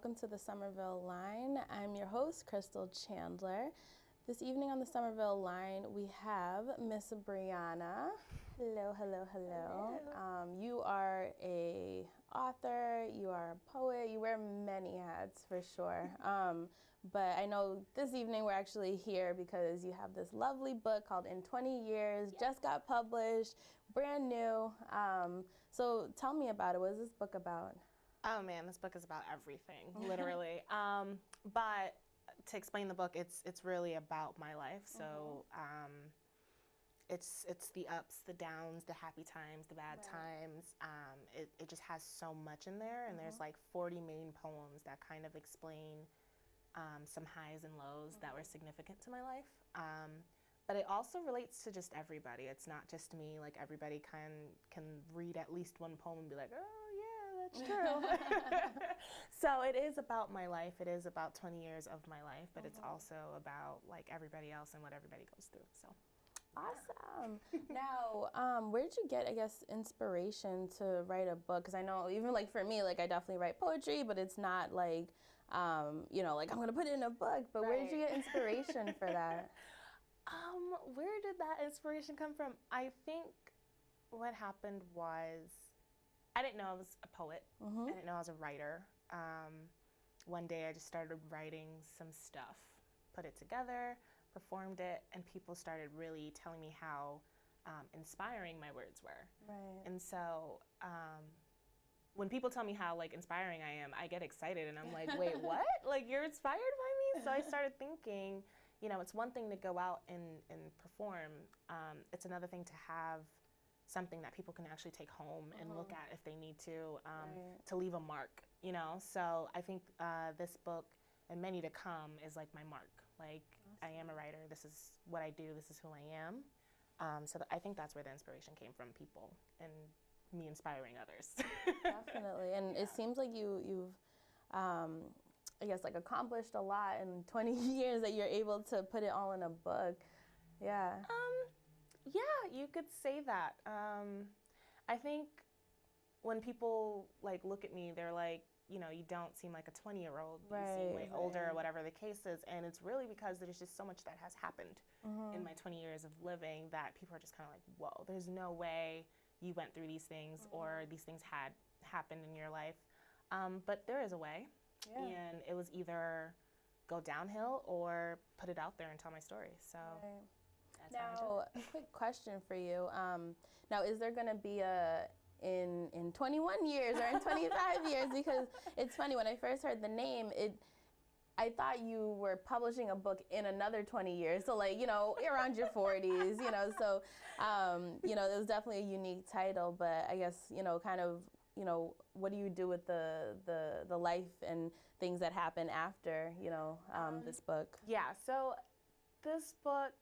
welcome to the Somerville Line. I'm your host, Crystal Chandler. This evening on the Somerville Line, we have Miss Briana. Hello, hello, hello. Hello. You are a author, you are a poet, you wear many hats for sure. But I know this evening we're actually here because you have this lovely book called In 20 Years, just got published, brand new. So tell me about it. What is this book about? Oh man, this book is about everything, literally. But to explain the book, it's really about my life. So it's the ups, the downs, the happy times, the bad times. It just has so much in there, and there's like 40 main poems that kind of explain some highs and lows that were significant to my life. But it also relates to just everybody. It's not just me. Like everybody can read at least one poem and be like, oh yeah, that's true. So it is about my life. It is about 20 years of my life, but it's also about like everybody else and what everybody goes through. So. Awesome. Now, where did you get, I guess, inspiration to write a book? Because I know even like for me, like I definitely write poetry, but it's not like, like I'm going to put it in a book. But where did you get inspiration for that? Where did that inspiration come from? I think what happened was I didn't know I was a poet. I didn't know I was a writer. One day I just started writing some stuff, put it together, performed it, and people started really telling me how inspiring my words were. Right. And so when people tell me how like inspiring I am, I get excited and I'm like, wait, what? Like you're inspired by me? So I started thinking, it's one thing to go out and perform. It's another thing to have something that people can actually take home and look at if they need to leave a mark, So I think this book and many to come is like my mark. Like I am a writer, this is what I do, this is who I am. So I think that's where the inspiration came from, people and me inspiring others. Definitely, and it seems like you've I guess like accomplished a lot in 20 years that you're able to put it all in a book. Yeah. Yeah, you could say that. I think when people like look at me, they're like, you don't seem like a 20-year-old. You seem way older or whatever the case is. And it's really because there's just so much that has happened in my 20 years of living that people are just kind of like, whoa, there's no way you went through these things or these things had happened in your life. But there is a way. Yeah. And it was either go downhill or put it out there and tell my story. So that's how I did it. A quick question for you. Now, is there going to be in 21 years or in 25 years? Because it's funny, when I first heard the name, I thought you were publishing a book in another 20 years. So like, around your 40s, so, it was definitely a unique title, but I guess, kind of, what do you do with the life and things that happen after, this book? Yeah, so this book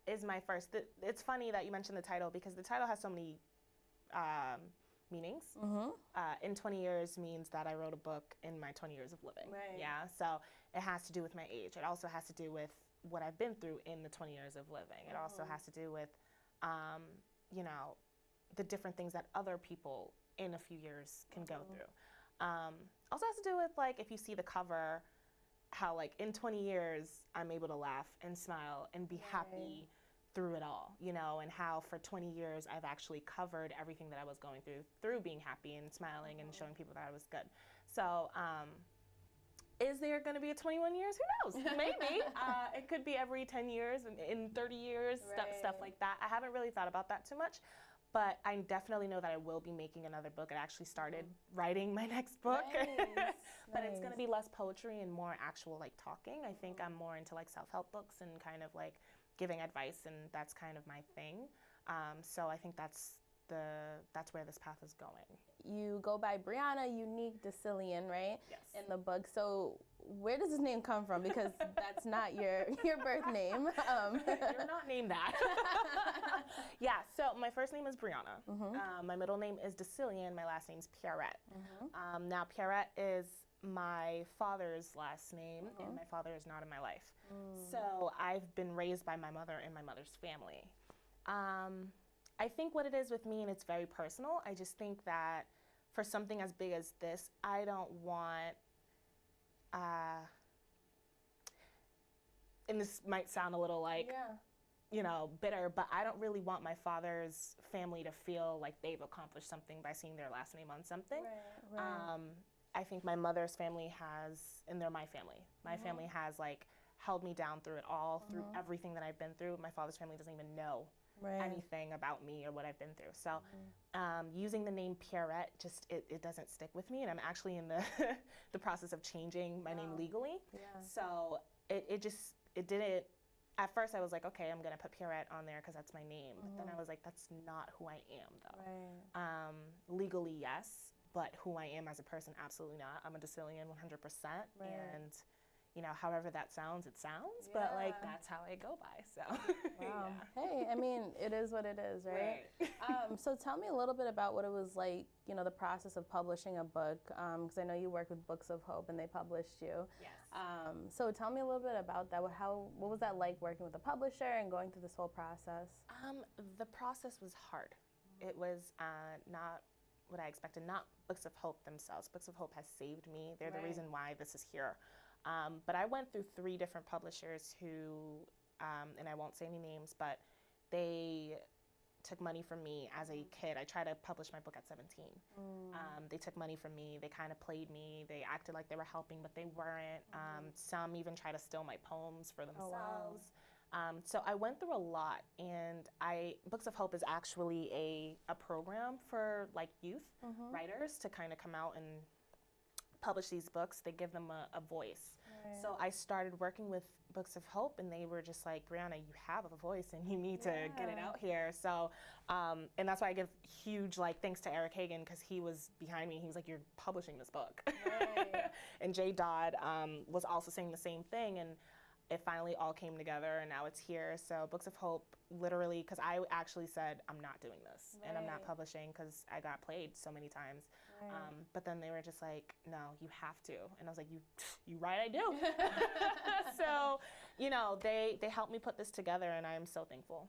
is my first. It's funny that you mentioned the title because the title has so many meanings. In 20 years means that I wrote a book in my 20 years of living. Right. Yeah, so it has to do with my age. It also has to do with what I've been through in the 20 years of living. It also has to do with, the different things that other people in a few years can go through. Also has to do with like if you see the cover, how like in 20 years I'm able to laugh and smile and be happy through it all, and how for 20 years I've actually covered everything that I was going through being happy and smiling and showing people that I was good. So is there going to be a 21 years? Who knows? Maybe. It could be every 10 years, in 30 years, stuff like that. I haven't really thought about that too much. But I definitely know that I will be making another book. I actually started writing my next book. Nice. But it's going to be less poetry and more actual like talking. I think I'm more into like self-help books and kind of like giving advice, and that's kind of my thing. So I think that's where this path is going. You go by Briana Unique Descilien, right? Yes. In the book. So where does this name come from? Because that's not your birth name. You're not named that. Yeah, so my first name is Briana. My middle name is Descilien. My last name is Pierrette. Now, Pierrette is my father's last name, and my father is not in my life. So I've been raised by my mother and my mother's family. I think what it is with me, and it's very personal, I just think that for something as big as this, I don't want and this might sound a little like, Yeah. you know, bitter, but I don't really want my father's family to feel like they've accomplished something by seeing their last name on something. Right. I think my mother's family has, and they're my family. My family has like held me down through it all, through everything that I've been through. My father's family doesn't even know anything about me or what I've been through. So using the name Pierrette, just it doesn't stick with me, and I'm actually in the the process of changing my name legally. Yeah. So it didn't. At first, I was like, okay, I'm gonna put Pierrette on there because that's my name. But then I was like, that's not who I am, though. Right. Legally, yes, but who I am as a person, absolutely not. I'm a Descilien 100%, and you know, however that sounds, it sounds. But like, that's how I go by. So. Wow. Hey, I mean, it is what it is, right? So tell me a little bit about what it was like, you know, the process of publishing a book, because I know you worked with Books of Hope and they published you. Yes. So tell me a little bit about that. What was that like working with a publisher and going through this whole process? The process was hard. It was not what I expected. Not Books of Hope themselves. Books of Hope has saved me. They're the reason why this is here. But I went through 3 different publishers who, and I won't say any names, but they took money from me as a kid. I tried to publish my book at 17. They took money from me. They kind of played me. They acted like they were helping, but they weren't. Some even tried to steal my poems for themselves. So I went through a lot, and Books of Hope is actually a program for like youth writers to kind of come out and publish these books. They give them a voice. So I started working with Books of Hope, and they were just like, Briana, you have a voice and you need to get it out here. So, and that's why I give huge thanks to Eric Hagan, because he was behind me. He was like, you're publishing this book. And Jay Dodd was also saying the same thing, and it finally all came together, and now it's here. So Books of Hope, literally, because I actually said, I'm not doing this, and I'm not publishing because I got played so many times. But then they were just like, no, you have to. And I was like, you right, I do. So, you know, they helped me put this together, and I am so thankful.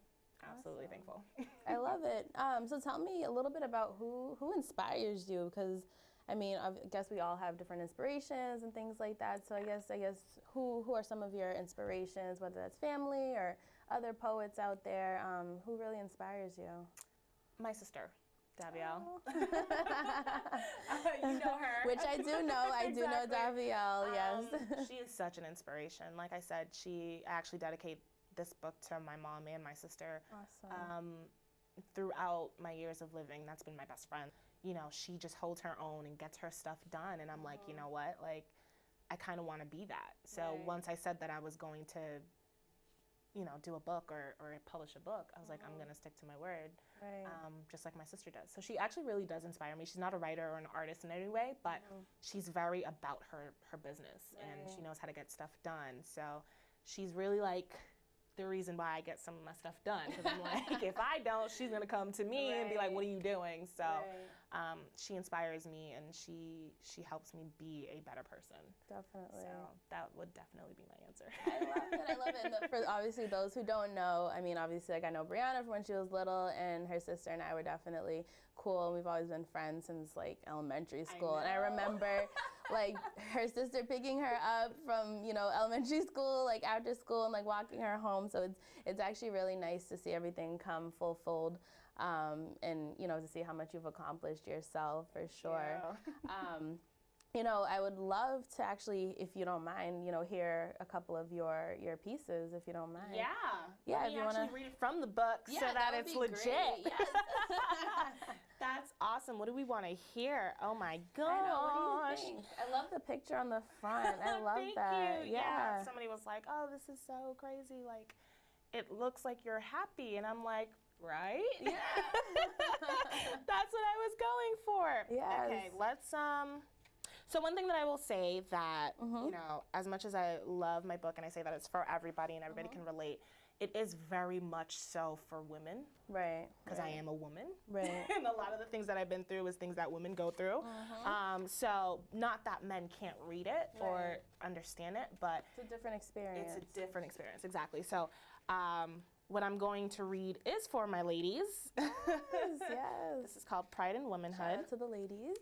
Absolutely thankful. I love it. So tell me a little bit about who inspires you, because I mean, I guess we all have different inspirations and things like that. So I guess who are some of your inspirations, whether that's family or other poets out there, who really inspires you? My sister, Davielle. Oh. You know her. Which I do know. I do know Davielle, yes. She is such an inspiration. Like I said, I actually dedicate this book to my mom and my sister. Awesome. Throughout my years of living, that's been my best friend. You know, she just holds her own and gets her stuff done. And I'm like, you know what? Like, I kind of want to be that. So once I said that I was going to, you know, do a book or publish a book, I was like, I'm going to stick to my word, just like my sister does. So she actually really does inspire me. She's not a writer or an artist in any way, but she's very about her business, and she knows how to get stuff done. So she's really like the reason why I get some of my stuff done, because I'm like, if I don't, she's going to come to me and be like, what are you doing? So she inspires me, and she helps me be a better person. Definitely. So that would definitely be my answer. I love it. And for obviously those who don't know, I mean, obviously, like, I know Briana from when she was little, and her sister and I were definitely cool, and we've always been friends since like elementary school. And I remember like her sister picking her up from, you know, elementary school, like after school, and like walking her home. So it's actually really nice to see everything come full fold. And, you know, to see how much you've accomplished yourself, for sure. You know, I would love to actually, if you don't mind, you know, hear a couple of your pieces, if you don't mind. Yeah. Let me actually read it from the book so that it's legit. Yes. That's awesome. What do we want to hear? Oh my gosh. I know. What do you think? I love the picture on the front. I love Thank that. you. Yeah. Somebody was like, oh, this is so crazy. Like, it looks like you're happy. And I'm like, right? Yeah. That's what I was going for. Yes. Okay, let's so one thing that I will say that, you know, as much as I love my book and I say that it's for everybody and everybody can relate, it is very much so for women. Right. Because I am a woman. Right. And a lot of the things that I've been through is things that women go through. So not that men can't read it or understand it, but it's a different experience. It's a different experience, exactly. So what I'm going to read is for my ladies. Yes. This is called Pride in Womanhood. Shout out to the ladies.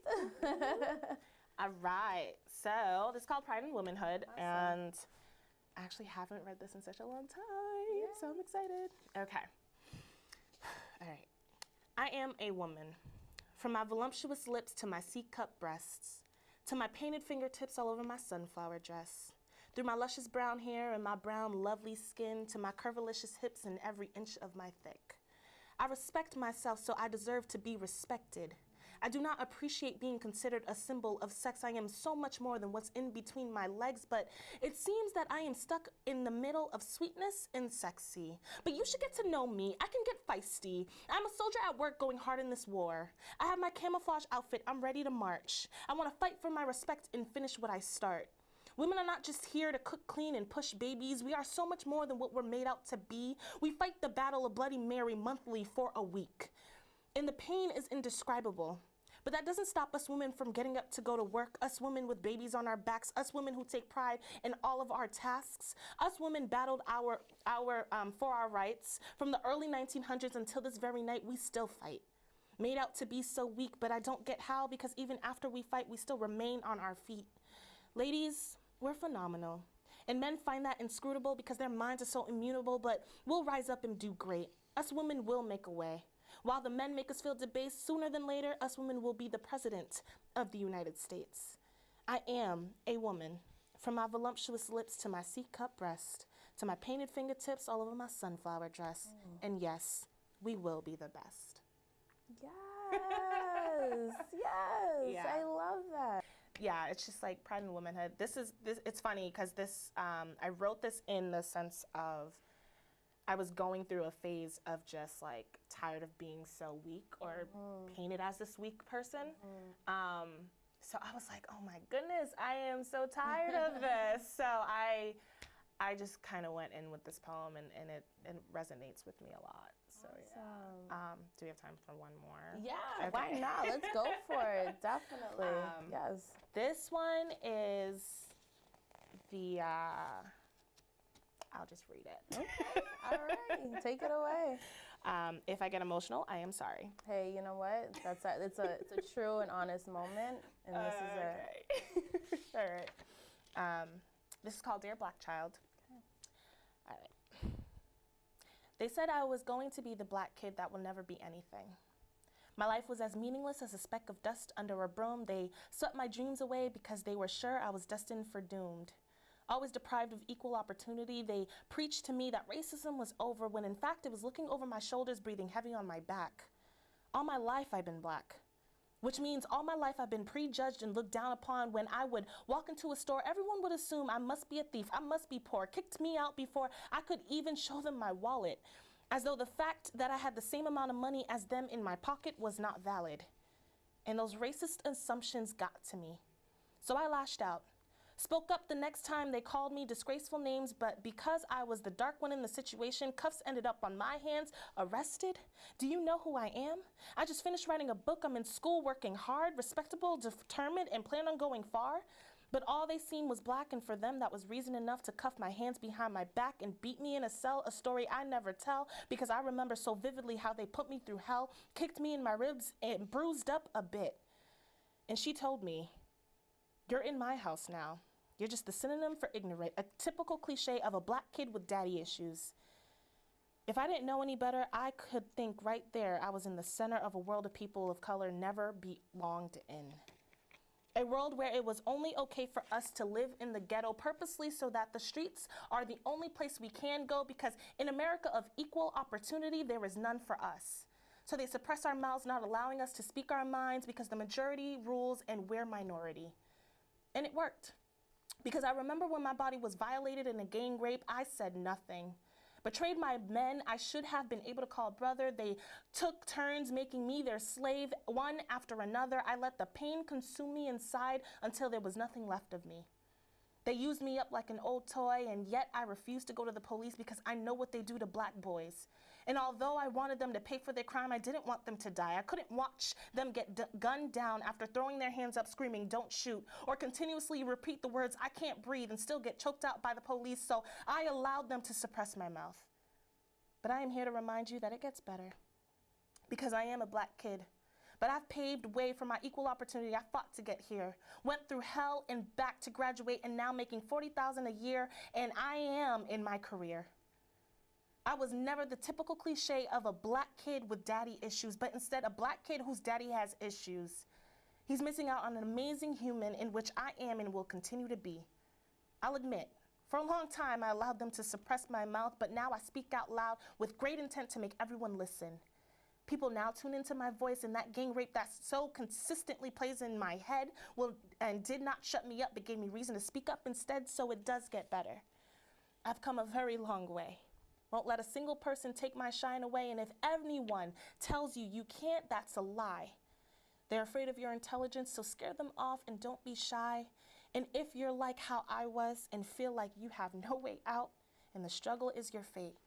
All right. So this is called Pride in Womanhood. Awesome. And I actually haven't read this in such a long time. Yay. So I'm excited. Okay. All right. I am a woman. From my voluptuous lips to my C-cup breasts, to my painted fingertips all over my sunflower dress, through my luscious brown hair and my brown lovely skin, to my curvilicious hips and every inch of my thick. I respect myself, so I deserve to be respected. I do not appreciate being considered a symbol of sex. I am so much more than what's in between my legs, but it seems that I am stuck in the middle of sweetness and sexy. But you should get to know me. I can get feisty. I'm a soldier at work going hard in this war. I have my camouflage outfit. I'm ready to march. I want to fight for my respect and finish what I start. Women are not just here to cook, clean, and push babies. We are so much more than what we're made out to be. We fight the battle of Bloody Mary monthly for a week. And the pain is indescribable. But that doesn't stop us women from getting up to go to work, us women with babies on our backs, us women who take pride in all of our tasks. Us women battled for our rights. From the early 1900s until this very night, we still fight. Made out to be so weak, but I don't get how, because even after we fight, we still remain on our feet. Ladies, we're phenomenal. And men find that inscrutable because their minds are so immutable, but we'll rise up and do great. Us women will make a way. While the men make us feel debased, sooner than later, us women will be the president of the United States. I am a woman. From my voluptuous lips to my C-cup breast, to my painted fingertips all over my sunflower dress. And yes, we will be the best. Yes, yes, Yeah. I love that. Yeah, it's just like Pride in Womanhood. It's funny because I wrote this in the sense of I was going through a phase of just like tired of being so weak or painted as this weak person. So I was like, oh my goodness, I am so tired of this. So I just kind of went in with this poem and it resonates with me a lot. So yeah. Do we have time for one more? Yeah, Okay. why not? Let's go for it. Definitely. Yes. This one is the, I'll just read it. Okay. All right. Take it away. If I get emotional, I am sorry. Hey, you know what? It's a true and honest moment, and this is it. Okay. All right. This is called Dear Black Child. Okay. All right. They said I was going to be the black kid that will never be anything. My life was as meaningless as a speck of dust under a broom. They swept my dreams away because they were sure I was destined for doomed. Always deprived of equal opportunity, they preached to me that racism was over when in fact it was looking over my shoulders, breathing heavy on my back. All my life I've been black, which means all my life I've been prejudged and looked down upon. When I would walk into a store, everyone would assume I must be a thief, I must be poor, kicked me out before I could even show them my wallet, as though the fact that I had the same amount of money as them in my pocket was not valid. And those racist assumptions got to me. So I lashed out. Spoke up the next time they called me disgraceful names, but because I was the dark one in the situation, cuffs ended up on my hands, arrested. Do you know who I am? I just finished writing a book. I'm in school working hard, respectable, determined, and plan on going far. But all they seen was black, and for them that was reason enough to cuff my hands behind my back and beat me in a cell, a story I never tell, because I remember so vividly how they put me through hell, kicked me in my ribs, and bruised up a bit. And she told me, "You're in my house now. You're just the synonym for ignorant, a typical cliche of a black kid with daddy issues." If I didn't know any better, I could think right there I was in the center of a world of people of color never belonged in. A world where it was only okay for us to live in the ghetto purposely so that the streets are the only place we can go, because in America of equal opportunity, there is none for us. So they suppress our mouths, not allowing us to speak our minds because the majority rules and we're minority. And it worked. Because I remember when my body was violated in a gang rape, I said nothing. Betrayed my men I should have been able to call brother. They took turns making me their slave, one after another. I let the pain consume me inside until there was nothing left of me. They used me up like an old toy, and yet I refused to go to the police because I know what they do to black boys. And although I wanted them to pay for their crime, I didn't want them to die. I couldn't watch them get gunned down after throwing their hands up screaming, "Don't shoot," or continuously repeat the words, "I can't breathe," and still get choked out by the police, so I allowed them to suppress my mouth. But I am here to remind you that it gets better. Because I am a black kid. but I've paved way for my equal opportunity. I fought to get here, went through hell and back to graduate, and now making $40,000 a year, and I am in my career. I was never the typical cliche of a black kid with daddy issues, but instead a black kid whose daddy has issues. He's missing out on an amazing human in which I am and will continue to be. I'll admit, for a long time I allowed them to suppress my mouth, but now I speak out loud with great intent to make everyone listen. People now tune into my voice, and that gang rape that so consistently plays in my head and did not shut me up, but gave me reason to speak up instead, so it does get better. I've come a very long way. Won't let a single person take my shine away, and if anyone tells you you can't, that's a lie. They're afraid of your intelligence, so scare them off and don't be shy. And if you're like how I was and feel like you have no way out and the struggle is your fate,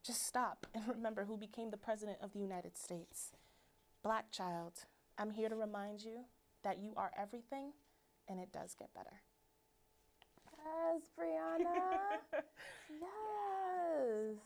just stop and remember who became the President of the United States. Black child, I'm here to remind you that you are everything, and it does get better. Yes, Briana. Yes.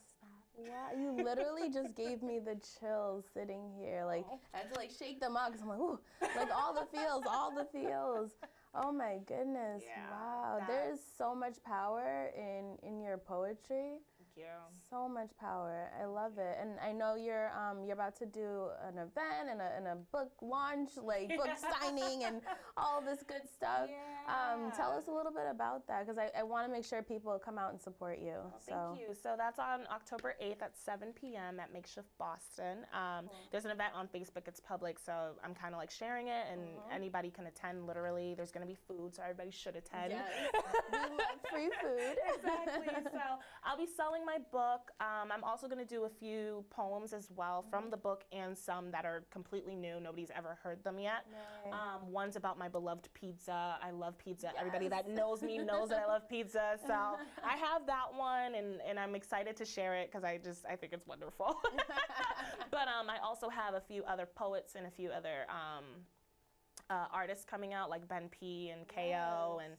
Wow, you literally just gave me the chills sitting here. Like, I had to like shake them out because I'm like, ooh, like all the feels, all the feels. Oh my goodness. Yeah, Wow. There is so much power in your poetry. Thank you. So much power. I love it. And I know you're about to do an event and a book launch, like book signing and all this good stuff. Yeah. Tell us a little bit about that, because I want to make sure people come out and support you. Well, thank you. So that's on October 8th at 7 p.m. at Makeshift Boston. Cool. There's an event on Facebook. It's public, so I'm kind of like sharing it, and anybody can attend. Literally, there's going to be food, so everybody should attend. Yes. We love free food. Exactly. So I'll be selling my book. I'm also going to do a few poems as well from the book, and some that are completely new. Nobody's ever heard them yet. Nice. One's about my beloved pizza. I love pizza. Yes. Everybody that knows me knows that I love pizza. So I have that one, and I'm excited to share it because I think it's wonderful. But I also have a few other poets and a few other artists coming out, like Ben P and KO and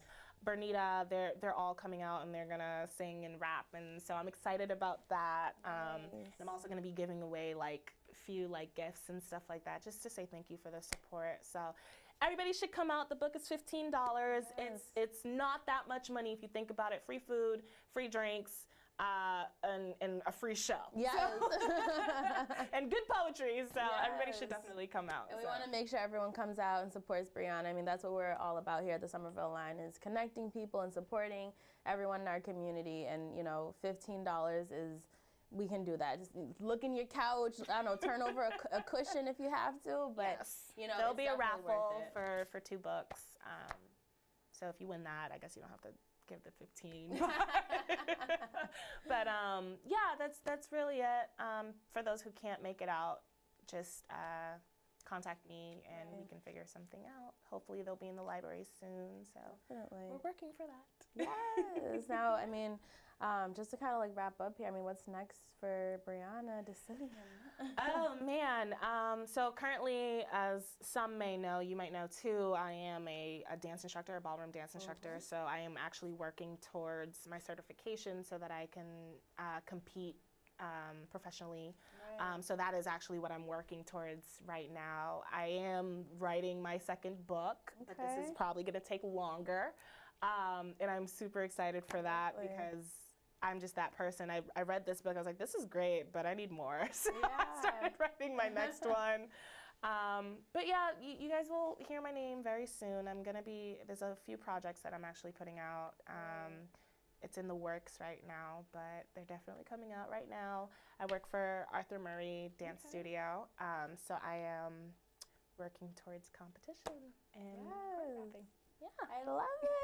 Bernita. They're all coming out, and they're gonna sing and rap, and so I'm excited about that. Nice. I'm also gonna be giving away like a few like gifts and stuff like that, just to say thank you for the support. So everybody should come out. The book is $15. Yes. It's not that much money if you think about it. Free food, free drinks, and a free show. Yes. So, and good poetry. So everybody should Yes. definitely come out. And we want to make sure everyone comes out and supports Briana. I mean, that's what we're all about here at the Somerville Line, is connecting people and supporting everyone in our community. And, you know, $15 is, we can do that. Just look in your couch, I don't know, turn over a cushion if you have to. But, yes. you know, there'll it's be a definitely raffle worth it. for 2 books. So if you win that, I guess you don't have to give the 15. But yeah, that's really it. For those who can't make it out, just contact me and we can figure something out. Hopefully they'll be in the library soon. So Definitely. we're working for that. Yes. Now, I mean, just to kind of like wrap up here, I mean, what's next for Briana Descilien? Oh man, so currently, as some may know, you might know too, I am a dance instructor, a ballroom dance instructor. So I am actually working towards my certification so that I can compete professionally. Right. So that is actually what I'm working towards right now. I am writing my 2nd book, but this is probably going to take longer. And I'm super excited for that because I'm just that person. I read this book, I was like, this is great, but I need more. So I started writing my next one. But yeah, you guys will hear my name very soon. There's a few projects that I'm actually putting out. It's in the works right now, but they're definitely coming out right now. I work for Arthur Murray Dance Studio, so I am working towards competition and choreographing. Yeah. I love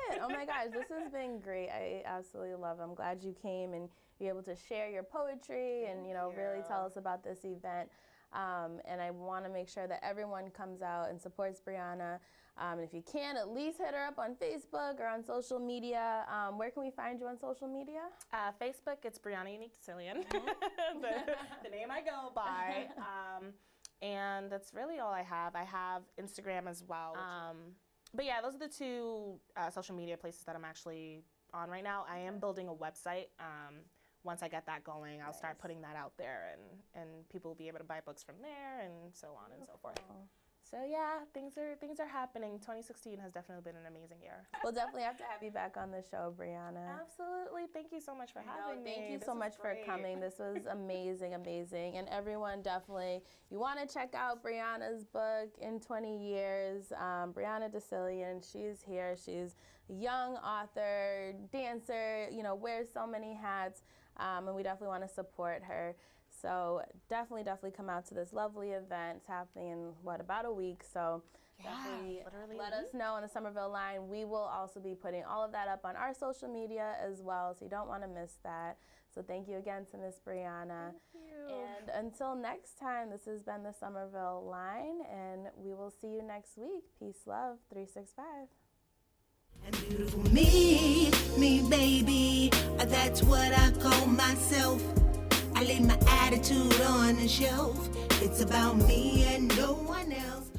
it. Oh my gosh, this has been great. I absolutely love it. I'm glad you came and you're able to share your poetry and, you know, really tell us about this event. And I want to make sure that everyone comes out and supports Briana. And if you can, at least hit her up on Facebook or on social media. Where can we find you on social media? Facebook, it's Briana Unique Descilien, the name I go by. And that's really all I have. I have Instagram as well. But yeah, those are the 2 social media places that I'm actually on right now. I am building a website. Once I get that going, I'll start putting that out there, and people will be able to buy books from there and so on and so forth. So yeah, things are happening. 2016 has definitely been an amazing year. We'll definitely have to have you back on the show, Briana. Absolutely. Thank you so much for having me. Thank you so much for coming. This was amazing, amazing. And everyone, definitely, you want to check out Briana's book, In 20 Years. Briana Descilien, she's here. She's a young author, dancer, wears so many hats. And we definitely want to support her. So definitely come out to this lovely event. It's happening in, about a week. So definitely let us know on the Somerville Line. We will also be putting all of that up on our social media as well, so you don't want to miss that. So thank you again to Miss Briana. Thank you. And until next time, this has been the Somerville Line, and we will see you next week. Peace, love, 365. And beautiful me baby, that's what I call myself. I lay my attitude on the shelf. It's about me and no one else.